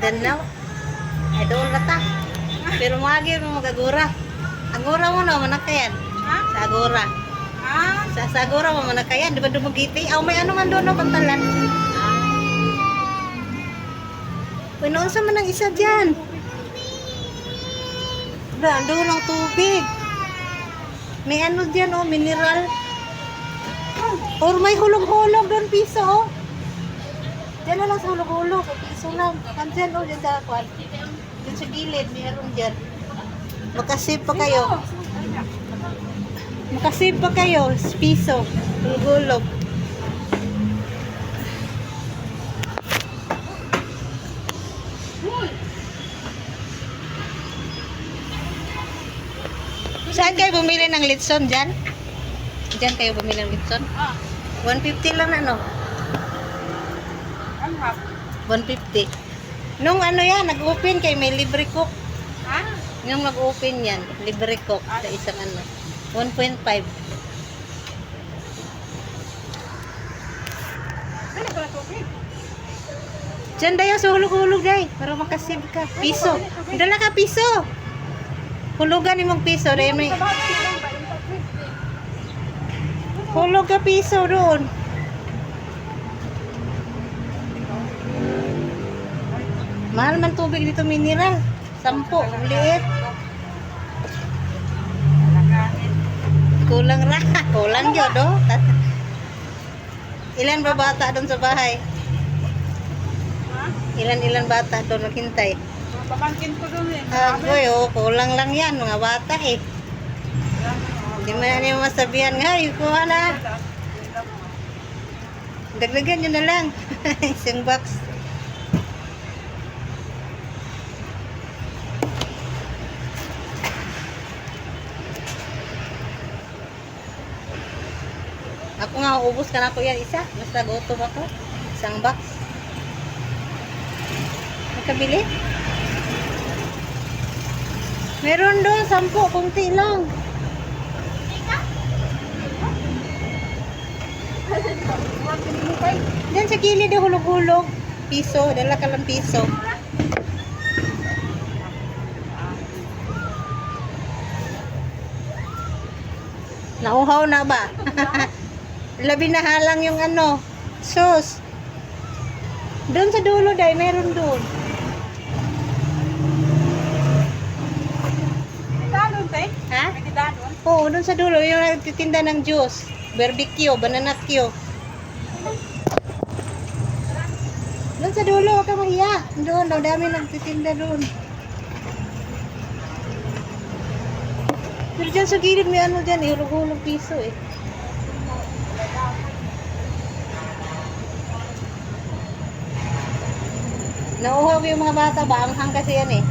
Mindanao. Idol na ta. Pero magi mo magagura. Agura mo na manakayan. Ha? Sa agura. Ah, Sa agura mo manakayan. Di ba dumugiti? Aw, may ano man doon na pantalan. Pinoon sa man ang isa dyan. Wala, doon ang tubig. May ano dyan, oh, mineral. Or may hulog-hulog doon, piso, oh. Diyan na lang sa hulog-hulog. Piso lang. Nandyan, oh, dyan sa kwan. Dyan sa gilid, mayroon dyan. Makasip pa kayo. Makasip pa kayo. Piso. Hulog-hulog. Saan kayo bumili ng litson dyan? Dyan kayo bumili ng litson? 150 lang na, no? ang hap. 150. Nung ano yan, nag-open kay may libre cook. Ha? Nung nag-open yan, libre cook sa isang ano. 1.5. Ano ba tubig? Diyan dayo sa hulog-hulog day. Para makasave ka. Piso. Dala ka piso. Hulugan imong piso. Day may... Hulog ka piso doon. Mahal man tubig dito mineral. 10. Ang liit. Kulang ra. Kulang yun, do. Ilan ba bata doon sa bahay? Ha? Ilan bata doon naghintay? Pamangkin ko doon eh. Boy, oh, kulang lang yan. Mga bata eh. Hindi mo na niyo masabihan nga. Kuha na. Dagdagan nyo na lang. Isang box. Ako nga, ubos ka na ako yan isa. Basta gutom ako. Isang box. Nakabili? Meron doon, 10. Kunti lang. Diyan sa gilid, hulog-hulog. Piso. Dala ka lang piso. Nauhaw na ba? Labi na halang yung ano, sauce. Doon sa dulo dahil meron doon. Dalon, te? Ha? May dalon? Oo, doon sa dulo yung nagtitinda ng juice. Barbecue, banana Q. Doon sa dulo, huwag ka mahiya. Doon, daw dami nagtitinda doon. Pero dyan sa gilid may ano dyan, hulog-hulog piso eh. Nauhaw yung mga bata, baanghang kasi yan eh.